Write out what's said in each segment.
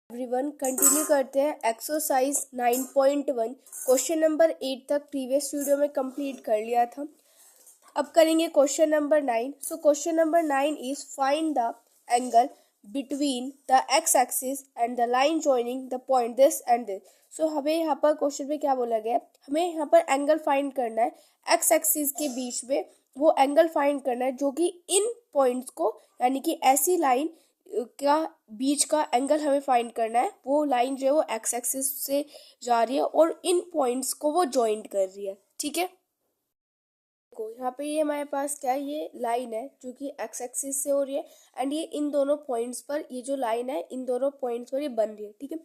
Everyone continue करते हैं exercise 9.1। Question number 8 तक प्रीवियस वीडियो में कंप्लीट कर लिया था। अब करेंगे question number 9। So question number 9 is find the angle between the x axis and the line joining the point this and this. So हमें यहाँ पर क्वेश्चन में क्या बोला गया है, हमें यहाँ पर एंगल फाइंड करना है एक्स एक्सिस के बीच में, वो एंगल फाइंड करना है जो कि इन पॉइंट्स को, यानी कि ऐसी लाइन का बीच का एंगल हमें फाइंड करना है। वो लाइन जो है वो एक्स एक्सिस से जा रही है और इन पॉइंट्स को वो जॉइंट कर रही है। ठीक है, देखो यहाँ पे ये हमारे पास क्या है, ये लाइन है जो कि एक्स एक्सिस से हो रही है एंड ये इन दोनों पॉइंट्स पर, ये जो लाइन है इन दोनों पॉइंट्स पर ये बन रही है। ठीक है,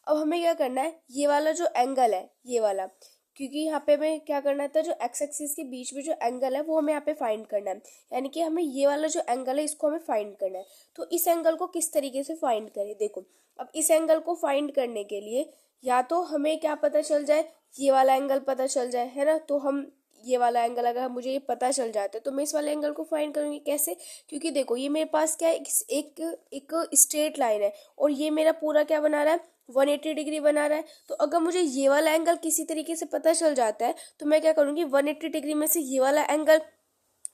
अब हमें क्या करना है, ये वाला जो एंगल है ये वाला, क्योंकि यहाँ पे हमें क्या करना था, जो एक्स एक्सिस के बीच में जो एंगल है वो हमें यहाँ पे फाइंड करना है, यानी कि हमें ये वाला जो एंगल है इसको हमें फाइंड करना है। तो इस एंगल को किस तरीके से फाइंड करें, देखो अब इस एंगल को फाइंड करने के लिए या तो हमें क्या पता चल जाए, ये वाला एंगल पता चल जाए, है ना। तो हम ये वाला एंगल अगर मुझे ये पता चल जाता है तो मैं इस वाले एंगल को फाइंड करूंगी। कैसे, क्योंकि देखो ये मेरे पास क्या है, एक एक स्ट्रेट लाइन है और ये मेरा पूरा क्या बना रहा है, 180 डिग्री बना रहा है। तो अगर मुझे ये वाला एंगल किसी तरीके से पता चल जाता है तो मैं क्या करूंगी, 180 डिग्री में से ये वाला एंगल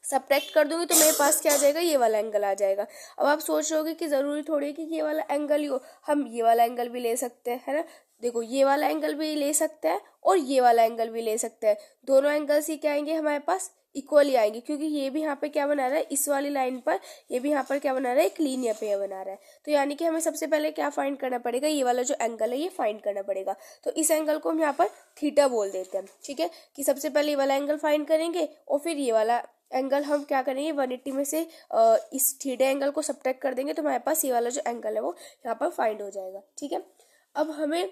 सब्ट्रैक्ट कर दूंगी तो मेरे पास क्या आ जाएगा, ये वाला एंगल आ जाएगा। अब आप सोच रहे होगे कि जरूरी थोड़ी है कि ये वाला एंगल ही हो, हम ये वाला एंगल भी ले सकते हैं, है ना। देखो ये वाला एंगल भी ले सकते हैं और ये वाला एंगल भी ले सकते हैं, दोनों एंगल्स ही क्या आएंगे हमारे पास, इक्वली आएंगे, क्योंकि ये भी यहाँ पे क्या बना रहा है, इस वाली लाइन पर ये भी यहाँ पर क्या बना रहा है, एक लीनियर पेयर बना रहा है। तो यानी कि हमें सबसे पहले क्या फाइंड करना पड़ेगा, ये वाला जो एंगल है ये फाइंड करना पड़ेगा। तो इस एंगल को हम यहाँ पर थीटा बोल देते हैं। ठीक है, कि सबसे पहले ये वाला एंगल फाइंड करेंगे और फिर ये वाला एंगल हम क्या करेंगे, 180 में से इस थीटा एंगल को सब्ट्रैक्ट कर देंगे तो हमारे पास ये वाला जो एंगल है वो यहाँ पर फाइंड हो जाएगा। ठीक है, अब हमें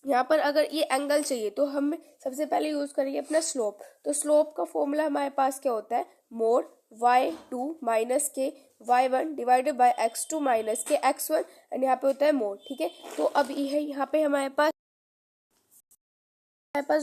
यहाँ पर अगर ये एंगल चाहिए तो हम सबसे पहले यूज करेंगे अपना स्लोप। तो स्लोप का फॉर्मूला हमारे पास क्या होता है, मोड y2 माइनस के y1 divided by x2 minus के x1 एंड यहाँ पे होता है मोड। ठीक है, तो अब ये यहाँ पे हमारे पास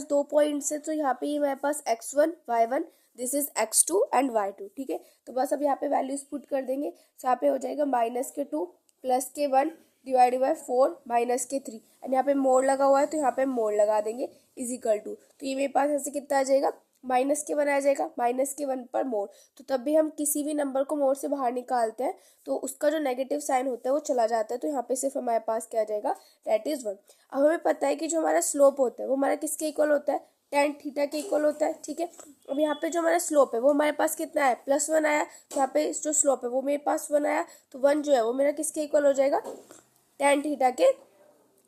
दो पॉइंट्स है, तो यहाँ पे हमारे पास x1 y1, this is x2 and y2। ठीक है, तो बस अब यहाँ पे वैल्यूज पुट कर देंगे। तो यहाँ पे हो जाएगा -2 प्लस के 1 डिवाइडेड बाय 4 माइनस के 3 एंड यहाँ पे मोड लगा हुआ है तो यहाँ पे मोड लगा देंगे इज इक्वल टू, तो ये मेरे पास ऐसे कितना आ जाएगा, -1 आ जाएगा, -1 पर मोड। तो तब भी हम किसी भी नंबर को मोड से बाहर निकालते हैं तो उसका जो नेगेटिव साइन होता है वो चला जाता है, तो यहाँ पे सिर्फ हमारे पास क्या आ जाएगा, दैट इज 1। अब हमें पता है कि जो हमारा स्लोप होता है वो हमारा किसके इक्वल होता है, tan थीटा के इक्वल होता है। ठीक है, अब यहाँ पे जो हमारा स्लोप है वो हमारे पास कितना है, +1 आया, तो यहाँ पे जो स्लोप है वो मेरे पास 1 आया, तो 1 जो है वो मेरा किसके इक्वल हो जाएगा, tan थीटा के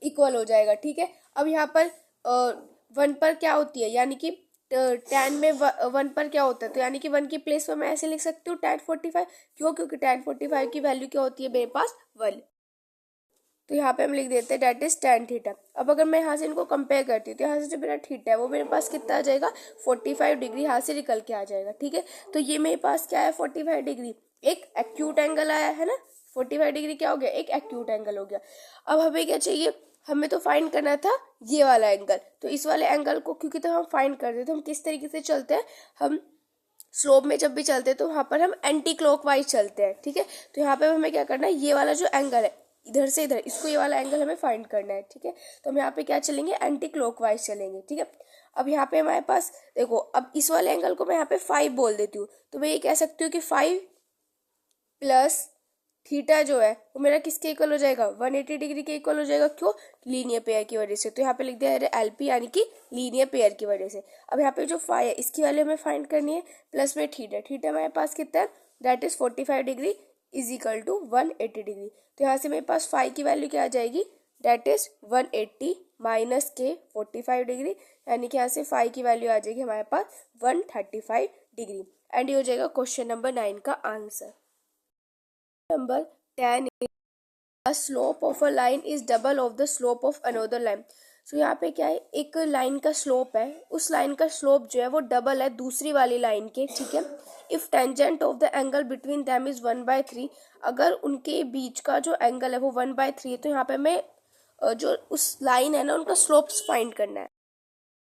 इक्वल हो जाएगा। ठीक है, अब यहाँ पर 1 पर क्या होती है, यानी कि tan में 1 पर क्या होता है, तो यानी कि 1 की प्लेस पर मैं ऐसे लिख सकती हूँ tan 45। क्यों, क्योंकि tan 45 की वैल्यू क्या होती है मेरे पास 1, तो यहाँ पे हम लिख देते हैं डेट इज tan थीटा। अब अगर मैं यहाँ से इनको कंपेयर करती हूँ तो यहाँ से जो मेरा थीटा है वो मेरे पास कितना आ जाएगा, 45 डिग्री यहाँ से निकल के आ जाएगा। ठीक है, तो ये मेरे पास क्या है, 45 डिग्री, एक एक्यूट एंगल आया है ना, 45 डिग्री क्या हो गया, एक एक्यूट एंगल हो गया। अब हमें क्या चाहिए, हमें तो फाइंड करना था ये वाला एंगल। तो इस वाले एंगल को क्योंकि तो हम फाइंड करते तो हम किस तरीके से चलते हैं, हम स्लोप में जब भी चलते हैं तो वहां पर हम एंटी क्लॉकवाइज चलते हैं। ठीक है, तो यहाँ पे हमें क्या करना है, ये वाला जो एंगल है इधर से इधर, इसको ये वाला एंगल हमें फाइंड करना है। ठीक है, तो हम यहाँ पे क्या चलेंगे, एंटी क्लॉकवाइज चलेंगे। ठीक है, अब यहाँ पे हमारे पास देखो, अब इस वाले एंगल को मैं यहाँ पे 5 बोल देती हूँ, तो मैं ये कह सकती हूँ कि 5 प्लस थीटा जो है वो मेरा किसके इक्वल हो जाएगा, 180 डिग्री के इक्वल हो जाएगा। क्यों, लीनियर पेयर की वजह से। तो यहाँ पे लिख दिया है एलपी, यानी कि लीनियर पेयर की वजह से। अब यहाँ पे जो 5 है इसकी वैल्यू हमें फाइंड करनी है, प्लस में थीटा हमारे पास कितना है, that is 45 degree is equal to 180 degree. तो यहाँ से मेरे पास 5 की वैल्यू क्या आ जाएगी, दैट इज 180 माइनस के 45 डिग्री, यानी कि यहाँ से 5 की वैल्यू आ जाएगी हमारे पास 135 डिग्री। एंड ये हो जाएगा क्वेश्चन नंबर 9 का answer. Number 10 is a slope of a line is double of the slope of another line. So यहाँ पे क्या है, एक लाइन का स्लोप है, उस लाइन का स्लोप जो है वो डबल है दूसरी वाली लाइन के। ठीक है, if tangent of the angle between them is 1/3, अगर उनके बीच का जो एंगल है वो 1/3 है, तो यहाँ पे हमें जो उस लाइन है ना उनका स्लोप्स फाइंड करना है।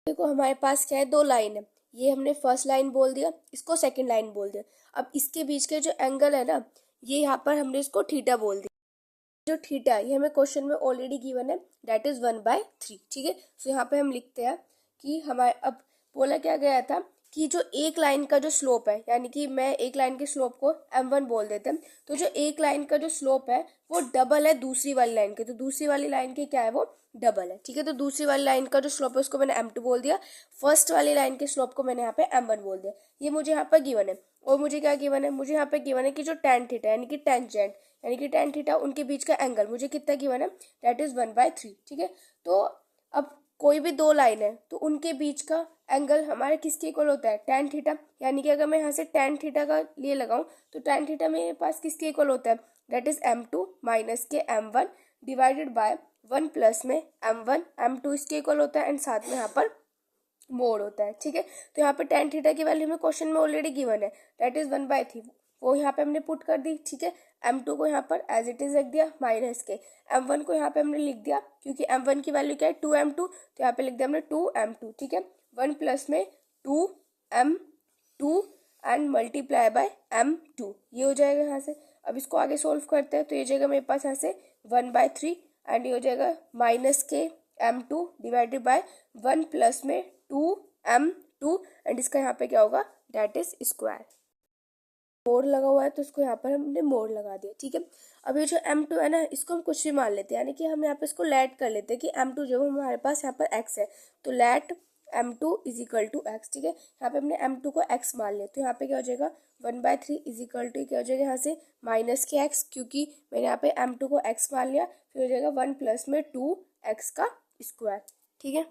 देखो हमारे पास क्या है, दो लाइन है, ये हमने फर्स्ट लाइन बोल दिया, इसको सेकंड लाइन बोल दिया। अब इसके बीच के जो एंगल है ना, ये यहाँ पर हमने इसको थीटा बोल दिया। जो थीटा है ये हमें क्वेश्चन में ऑलरेडी गिवन है, दैट इज 1/3। ठीक है, सो यहाँ पे हम लिखते हैं कि हमारे अब बोला क्या गया था कि जो एक लाइन का जो स्लोप है, यानी कि मैं एक लाइन के स्लोप को m1 बोल देते हैं, तो जो एक लाइन का जो स्लोप है वो डबल है दूसरी वाली लाइन के, तो दूसरी वाली लाइन के क्या है वो डबल है। ठीक है, तो दूसरी वाली लाइन का जो स्लोप है उसको मैंने m2 बोल दिया, फर्स्ट वाली लाइन के स्लोप को मैंने यहाँ पे m1 बोल दिया। ये मुझे यहाँ पर गिवन है, और मुझे क्या गिवन है, मुझे यहाँ पे गिवन है कि जो tan थीटा यानी कि टेंजेंट यानी कि tan थीटा उनके बीच का एंगल मुझे कितना गिवन है, दैट इज 1/3। ठीक है, तो अब कोई भी दो लाइन है तो उनके बीच का एंगल हमारे किसके इक्वल होता है, tan थीटा, यानी कि अगर मैं यहाँ से tan थीटा का लिए लगाऊं तो tan थीटा मेरे पास किसके इक्वल होता है, दैट इज m2 माइनस के m1 डिवाइडेड बाय 1 प्लस में m1, m2 इसके इक्वल होता है एंड साथ में यहाँ पर मोड होता है। ठीक है, तो यहाँ पे tan थीटा की वैल्यू हमें क्वेश्चन में ऑलरेडी गिवन है, दैट इज 1/3, वो यहाँ पे हमने पुट कर दी। ठीक है, m2 को यहाँ पर एज इट इज रख दिया माइनस के, m1 को यहाँ पे हमने लिख दिया क्योंकि m1 की वैल्यू क्या है 2m2, तो यहाँ पे लिख दिया हमने 2m2। ठीक है, 1 प्लस में 2m2 and multiply by m2, ये हो जाएगा यहाँ से। अब इसको आगे सोल्व करते हैं तो ये जाएगा मेरे पास यहाँ से 1/3 एंड ये हो जाएगा माइनस के m2 डिवाइडेड बाय 1 प्लस में 2m2 एंड इसका यहाँ पे क्या होगा, दैट इज स्क्वायर। मोड़ लगा हुआ है तो इसको यहाँ पर हमने मोड़ लगा दिया। ठीक है, अब ये जो m2 है ना इसको हम कुछ भी मान लेते हैं, यानी कि हम यहाँ पे इसको लेट कर लेते हैं कि m2 जो हमारे पास यहाँ पर x है, तो let m2 is equal to x। ठीक है, यहाँ पे हमने m2 को x मान लिया, तो यहाँ पे क्या हो जाएगा 1/3 इज इक्वल टू क्या हो जाएगा यहाँ से माइनस के x, क्योंकि मैंने यहाँ पे m2 को x मान लिया, फिर हो जाएगा 1 प्लस में 2x का स्क्वायर। ठीक है,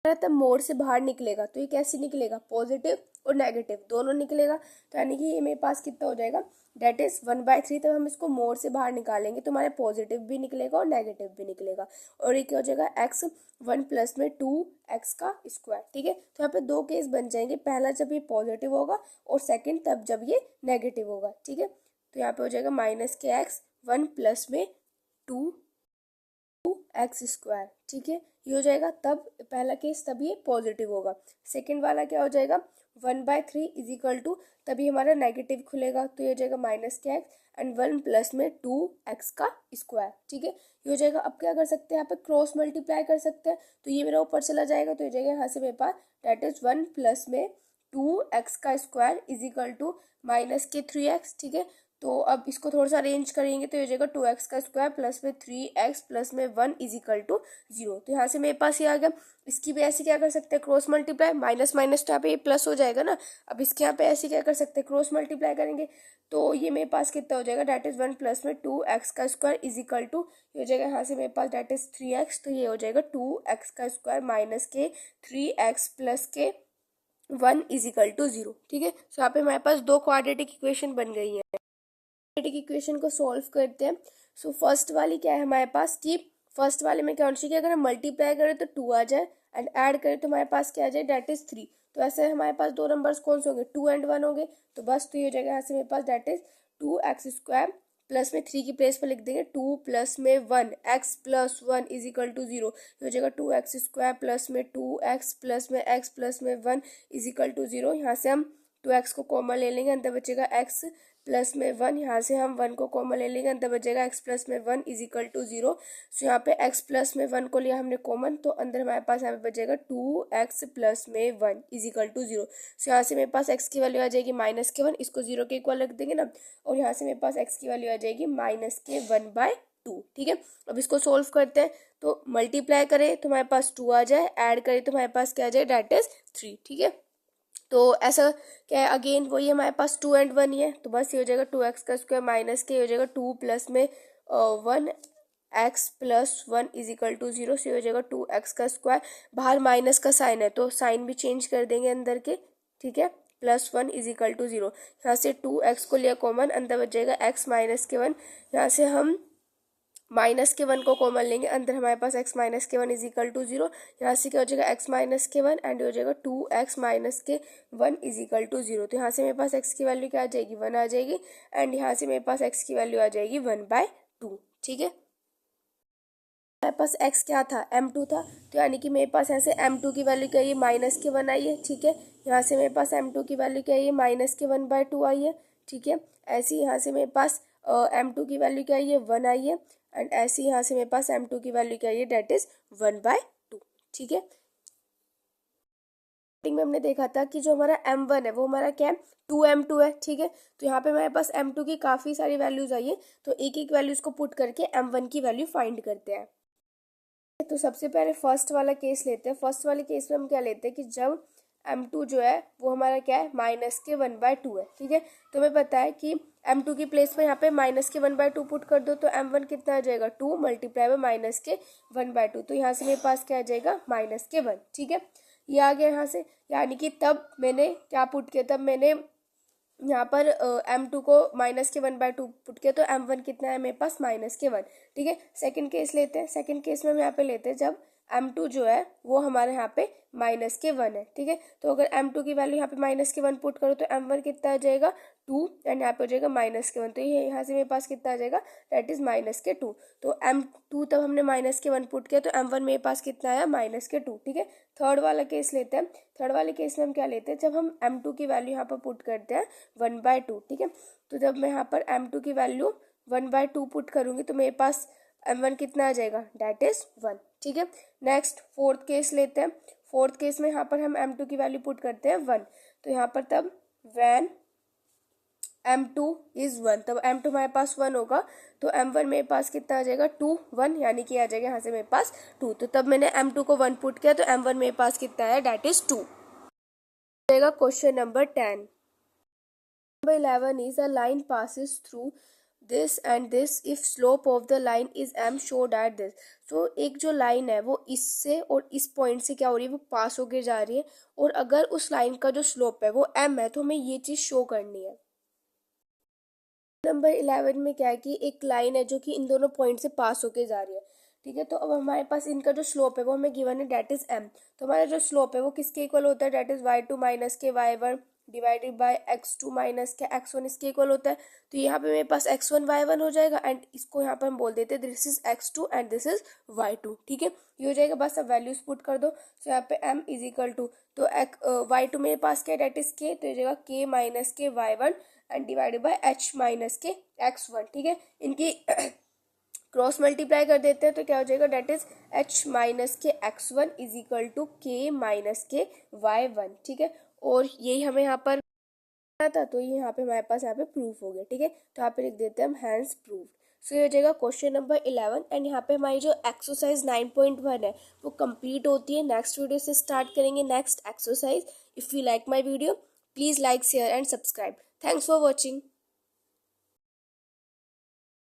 तब मोड से बाहर निकलेगा तो ये कैसे निकलेगा, पॉजिटिव और नेगेटिव दोनों निकलेगा, तो यानी कि ये मेरे पास कितना हो जाएगा, डेट इज 1/3। तब हम इसको मोड से बाहर निकालेंगे तो हमारे पॉजिटिव भी निकलेगा और नेगेटिव भी निकलेगा, और ये क्या हो जाएगा x 1 प्लस में 2x का स्क्वायर। ठीक है, तो यहाँ पे दो केस बन जाएंगे, पहला जब ये पॉजिटिव होगा और सेकेंड तब जब ये नेगेटिव होगा। ठीक है, तो यहाँ पे हो जाएगा माइनस के x 1 प्लस में 2x स्क्वायर। ठीक है, ये हो जाएगा तब पहला केस, तब ये पॉजिटिव होगा। सेकंड वाला क्या हो जाएगा 1/3 इज इक्वल टू, तभी हमारा नेगेटिव खुलेगा, तो ये हो जाएगा माइनस के x एंड 1 प्लस में 2x का स्क्वायर। ठीक है, ये हो जाएगा। अब क्या कर सकते हैं, यहाँ पे क्रॉस मल्टीप्लाई कर सकते हैं, तो ये मेरा ऊपर चला जाएगा, तो ये जाएगा यहाँ से मेरे पास डेट इज 1 प्लस में 2x का square is equal to minus के 3x। ठीक है, तो अब इसको थोड़ा सा अरेंज करेंगे तो ये हो जाएगा 2x का स्क्वायर प्लस में 3x प्लस में 1 इज इक्वल टू 0। तो यहाँ से मेरे पास ये आ गया। इसकी भी ऐसे क्या कर सकते हैं, क्रॉस मल्टीप्लाई, माइनस माइनस तो यहाँ पे ये प्लस हो जाएगा ना। अब इसके यहाँ पे ऐसे क्या कर सकते हैं, क्रॉस मल्टीप्लाई करेंगे, तो ये मेरे पास कितना हो जाएगा, डेट इज 1 प्लस में 2x का स्क्वायर इज इक्वल टू, ये हो जाएगा यहाँ से मेरे पास डेट इज 3x, तो ये हो जाएगा 2x का स्क्वायर माइनस के 3x प्लस के 1 इज इक्वल टू 0। ठीक है, तो यहाँ पे हमारे पास दो क्वाड्रेटिक इक्वेशन बन गई है। इक्वेशन को सॉल्व करते हैं। सो फर्स्ट वाली क्या है हमारे पास कि फर्स्ट वाले में क्या होना चाहिए, अगर हम मल्टीप्लाई करें तो 2 आ जाए एंड ऐड करें तो हमारे पास क्या आ जाए, डेट इज 3। तो ऐसे हमारे पास दो नंबर्स कौन से होंगे, 2 एंड 1 होंगे, तो बस तो ये हो जाएगा यहाँ से मेरे पास that is 2x square plus में 3 की प्लेस पर लिख देंगे 2 प्लस में 1 x plus 1 is equal to 0। ये हो जाएगा 2x स्क्वायर प्लस में 2x प्लस में x प्लस में 1 इज इक्वल टू 0। यहाँ से हम 2x को कॉमन ले लेंगे, अंदर बचेगा x प्लस में 1, यहाँ से हम 1 को कॉमन ले लेंगे, अंदर बचेगा x प्लस में 1 इज इक्वल टू 0। सो यहाँ पे x प्लस में 1 को लिया हमने कॉमन, तो अंदर हमारे पास यहाँ पे बचेगा 2x प्लस में 1 इज इक्वल टू 0। सो यहाँ से मेरे पास x की वैल्यू आ जाएगी माइनस के 1, इसको 0 के इक्वल रख देंगे ना, और यहाँ से मेरे पास x की वैल्यू आ जाएगी माइनस के 1/2। ठीक है, अब इसको सोल्व करते हैं, तो मल्टीप्लाई करें तो हमारे पास 2 आ जाए, ऐड करें तो हमारे पास क्या आ जाए, डेट इज 3। ठीक है, तो ऐसा क्या है, अगेन वही हमारे पास 2 एंड 1 ही है, तो बस ये हो जाएगा 2x का स्क्वायर माइनस के हो जाएगा 2 प्लस में 1x plus 1 is equal to 0। से हो जाएगा 2x का स्क्वायर, बाहर माइनस का साइन है तो साइन भी चेंज कर देंगे अंदर के। ठीक है, प्लस 1 इज इक्वल टू 0। यहाँ से 2x को लिया कॉमन, अंदर बच जाएगा x माइनस के 1, यहाँ से हम माइनस के 1 को कॉमन लेंगे, अंदर हमारे पास x माइनस के 1 इज इक्वल टू 0। यहाँ से क्या हो जाएगा x माइनस के 1 एंड हो जाएगा 2x माइनस के 1 इज इक्वल टू 0। तो यहाँ से मेरे पास x की वैल्यू क्या आ जाएगी, 1 आ जाएगी, एंड यहाँ से मेरे पास x की वैल्यू आ जाएगी 1/2। ठीक है, मेरे पास x क्या था, m2 था, तो यानी कि मेरे पास यहाँ से m2 की वैल्यू क्या है, माइनस के 1 आई है। ठीक है, यहाँ से मेरे पास m2 की वैल्यू क्या है, माइनस के 1/2 आई है। ठीक है, ऐसे ही यहाँ से मेरे पास m2 की वैल्यू क्या आई है 1 आई है, एंड ऐसे यहाँ से मेरे पास m2 की वैल्यू क्या आई है डेट इज 1/2। ठीक है, में हमने देखा था कि जो हमारा m1 है वो हमारा क्या है 2m2 है। ठीक है, तो यहाँ पे हमारे पास m2 की काफ़ी सारी वैल्यूज आई है, तो एक एक वैल्यूज को पुट करके m1 की वैल्यू फाइंड करते हैं। तो सबसे पहले फर्स्ट वाला केस लेते हैं। फर्स्ट वाले केस में हम क्या लेते हैं कि जब m2 जो है वो हमारा क्या है -1/2 है। ठीक है, तो हमें पता है कि m2 की प्लेस में यहाँ पे -1/2 पुट कर दो तो m1 कितना आ जाएगा 2 मल्टीप्लाई बाय -1/2, तो यहाँ से मेरे पास क्या आ जाएगा -1। ठीक है, ये आ गया यहाँ से, यानी कि तब मैंने क्या पुट किया, तब मैंने यहाँ पर m2 को -1/2 पुट किया, तो m1 कितना है मेरे पास -1। ठीक है, सेकंड केस लेते हैं। सेकंड केस में हम यहाँ पे लेते हैं जब m2 जो है वो हमारे यहाँ पे -1 है। ठीक है, तो अगर m2 की वैल्यू यहाँ पे -1 पुट करो तो m1 कितना आ जाएगा 2, एंड यहाँ पे हो जाएगा -1, तो ये यहाँ से मेरे पास कितना आ जाएगा दैट इज -2। तो m2 तब हमने -1 पुट किया तो m1 मेरे पास कितना आया -2। ठीक है, थर्ड वाला केस लेते हैं। थर्ड वाले केस में हम क्या लेते हैं, जब हम m2 की वैल्यू यहाँ पर पुट करते हैं 1/2। ठीक है, तो जब मैं यहाँ पर m2 की वैल्यू 1/2 पुट करूंगी तो मेरे पास m1 कितना आ जाएगा दैट इज 1। ठीक है, नेक्स्ट फोर्थ केस लेते हैं। फोर्थ केस में यहाँ पर हम m2 की वैल्यू पुट करते हैं 1, तो यहाँ पर तब व्हेन m2 इज 1, तब m2 हमारे पास 1 होगा, तो m1 मेरे पास कितना आ जाएगा 2 1, यानी कि आ जाएगा यहाँ से मेरे पास 2। तो तब मैंने m2 को 1 पुट किया तो m1 मेरे पास कितना आया दैट इज 2। जाएगा question number 10। Number 11 is a line passes through this and this if slope of the line is m show that this. तो एक जो लाइन है वो इससे और इस पॉइंट से क्या हो रही है वो पास होके जा रही है, और अगर उस लाइन का जो स्लोप है वो m है तो हमें ये चीज शो करनी है। नंबर 11 में क्या है कि एक लाइन है जो कि इन दोनों पॉइंट से पास होके जा रही है। ठीक है, तो अब हमारे पास इनका जो स्लोप है वो हमें गिवन है डेट इज m। तो हमारा जो स्लोप है वो किसके इक्वल होता है डेट इज y2 माइनस के y1 divided by x2 minus के x1 इसके इक्वल होता है। तो यहाँ पे मेरे पास x1 y1 हो जाएगा, एंड इसको यहाँ पर हम बोल देते हैं this is x2 and this is y2। ठीक है, ये हो जाएगा, बस अब वैल्यूज पुट कर दो। तो यहाँ पे m इज इक्वल टू, तो y2 मेरे पास क्या डेट इज k, तो ये जाएगा k माइनस के y1 and divided by h minus के x1। ठीक है, इनकी क्रॉस मल्टीप्लाई कर देते हैं तो क्या हो जाएगा डेट इज h माइनस के x1 is equal to k minus के y1। ठीक है, और यही हमें यहाँ पर था, तो ये यहाँ पे हमारे पास यहाँ पे प्रूफ हो गया। ठीक है, तो यहाँ पे लिख देते हैं हम हैंस प्रूफ। सो ये हो जाएगा क्वेश्चन नंबर 11, एंड यहाँ पे हमारी जो एक्सरसाइज 9.1 है वो कंप्लीट होती है। नेक्स्ट वीडियो से स्टार्ट करेंगे next exercise. If you like my video please like share and subscribe. Thanks for watching.